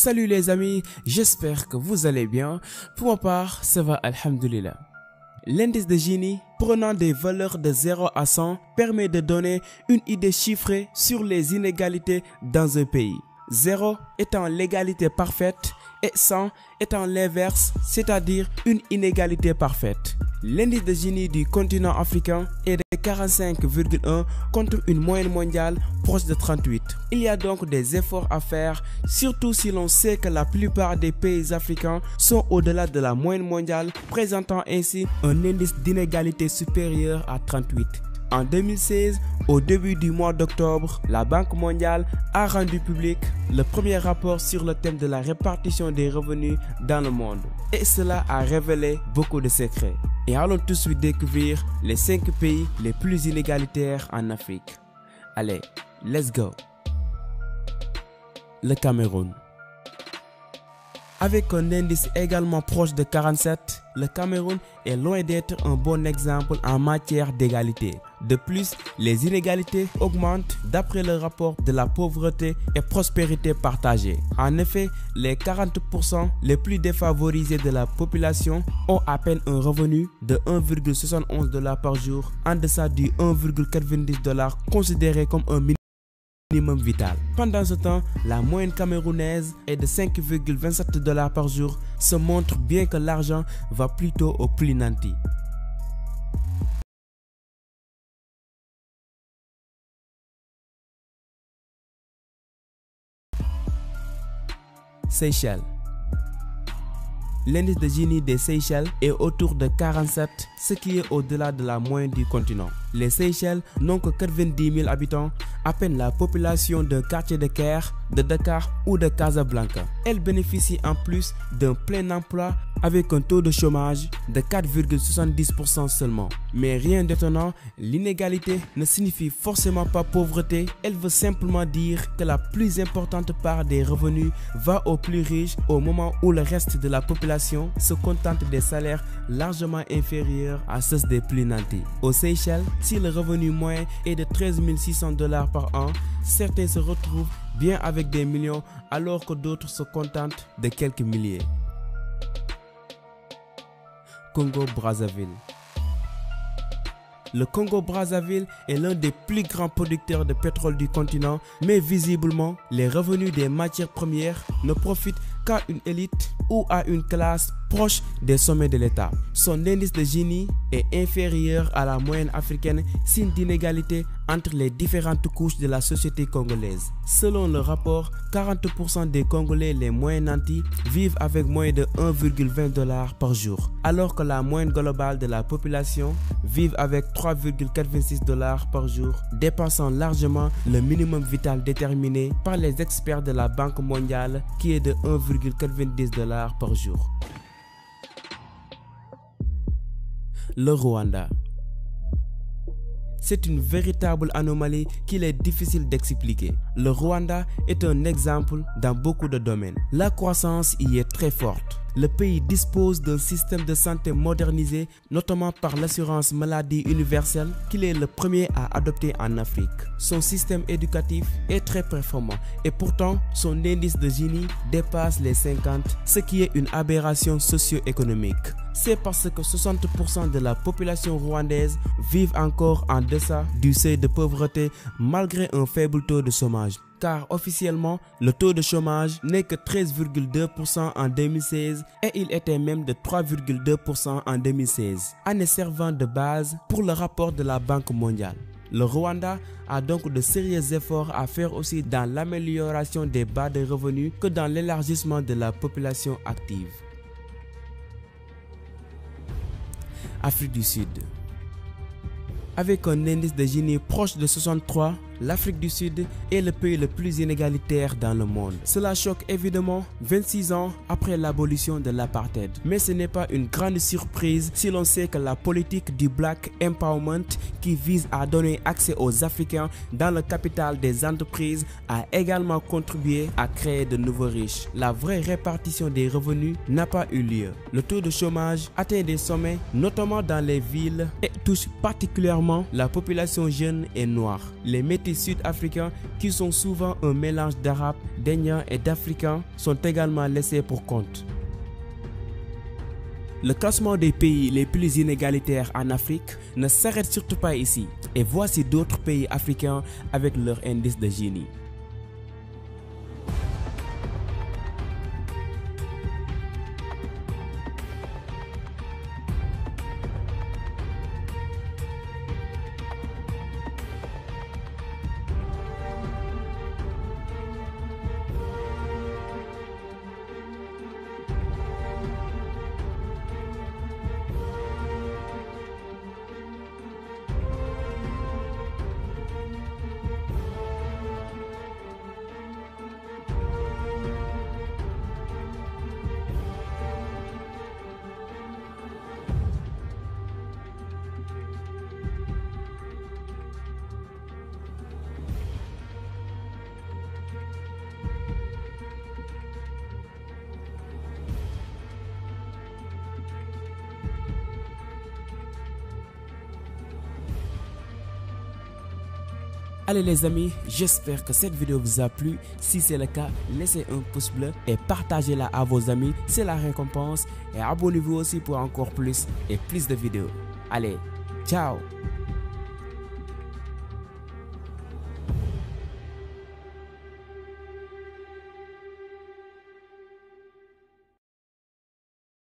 Salut les amis, j'espère que vous allez bien. Pour ma part, ça va alhamdoulilah. L'indice de Gini, prenant des valeurs de 0 à 100, permet de donner une idée chiffrée sur les inégalités dans un pays. 0 étant l'égalité parfaite et 100 étant l'inverse, c'est-à-dire une inégalité parfaite. L'indice de Gini du continent africain est de 45,1 contre une moyenne mondiale proche de 38. Il y a donc des efforts à faire, surtout si l'on sait que la plupart des pays africains sont au-delà de la moyenne mondiale, présentant ainsi un indice d'inégalité supérieur à 38. En 2016, au début du mois d'octobre, la Banque mondiale a rendu public le premier rapport sur le thème de la répartition des revenus dans le monde. Et cela a révélé beaucoup de secrets. Et allons tout de suite découvrir les 5 pays les plus inégalitaires en Afrique. Allez, let's go. Le Cameroun. Avec un indice également proche de 47, le Cameroun est loin d'être un bon exemple en matière d'égalité. De plus, les inégalités augmentent d'après le rapport de la pauvreté et prospérité partagée. En effet, les 40% les plus défavorisés de la population ont à peine un revenu de 1,71 $ par jour, en deçà du 1,90 $ considéré comme un minimum vital. Pendant ce temps, la moyenne camerounaise est de 5,27 $ par jour, se montre bien que l'argent va plutôt aux plus nantis. Seychelles. L'indice de Gini des Seychelles est autour de 47, ce qui est au-delà de la moyenne du continent. Les Seychelles n'ont que 90 000 habitants, à peine la population d'un quartier de Caire, de Dakar ou de Casablanca. Elle bénéficie en plus d'un plein emploi avec un taux de chômage de 4,70% seulement. Mais rien d'étonnant, l'inégalité ne signifie forcément pas pauvreté, elle veut simplement dire que la plus importante part des revenus va aux plus riches au moment où le reste de la population se contente des salaires largement inférieurs à ceux des plus nantis. Aux Seychelles, si le revenu moyen est de 13 600 $ par an, certains se retrouvent bien avec des millions alors que d'autres se contentent de quelques milliers. Congo-Brazzaville. Le Congo-Brazzaville est l'un des plus grands producteurs de pétrole du continent, mais visiblement, les revenus des matières premières ne profitent qu'à une élite ou à une classe proche des sommets de l'État. Son indice de Gini est inférieur à la moyenne africaine, signe d'inégalité entre les différentes couches de la société congolaise. Selon le rapport, 40% des Congolais les moins nantis vivent avec moins de 1,20 $ par jour, alors que la moyenne globale de la population vit avec 3,86 $ par jour, dépassant largement le minimum vital déterminé par les experts de la Banque mondiale qui est de 1,90 $ par jour. Le Rwanda. C'est une véritable anomalie qu'il est difficile d'expliquer. Le Rwanda est un exemple dans beaucoup de domaines. La croissance y est très forte. Le pays dispose d'un système de santé modernisé, notamment par l'assurance maladie universelle, qu'il est le premier à adopter en Afrique. Son système éducatif est très performant et pourtant son indice de Gini dépasse les 50, ce qui est une aberration socio-économique. C'est parce que 60% de la population rwandaise vivent encore en deçà du seuil de pauvreté malgré un faible taux de chômage. Car officiellement, le taux de chômage n'est que 13,2% en 2016 et il était même de 3,2% en 2016, année servant de base pour le rapport de la Banque mondiale. Le Rwanda a donc de sérieux efforts à faire aussi dans l'amélioration des bas de revenus que dans l'élargissement de la population active. Afrique du Sud. Avec un indice de Gini proche de 63, l'Afrique du Sud est le pays le plus inégalitaire dans le monde. Cela choque évidemment 26 ans après l'abolition de l'apartheid. Mais ce n'est pas une grande surprise si l'on sait que la politique du Black Empowerment qui vise à donner accès aux Africains dans le capital des entreprises a également contribué à créer de nouveaux riches. La vraie répartition des revenus n'a pas eu lieu. Le taux de chômage atteint des sommets, notamment dans les villes, et touche particulièrement la population jeune et noire. Les métis petits Sud-Africains qui sont souvent un mélange d'Arabes, d'Indiens et d'Africains sont également laissés pour compte. Le classement des pays les plus inégalitaires en Afrique ne s'arrête surtout pas ici. Et voici d'autres pays africains avec leur indice de Gini. Allez les amis, j'espère que cette vidéo vous a plu. Si c'est le cas, laissez un pouce bleu et partagez-la à vos amis, c'est la récompense. Et abonnez-vous aussi pour encore plus et plus de vidéos. Allez, ciao!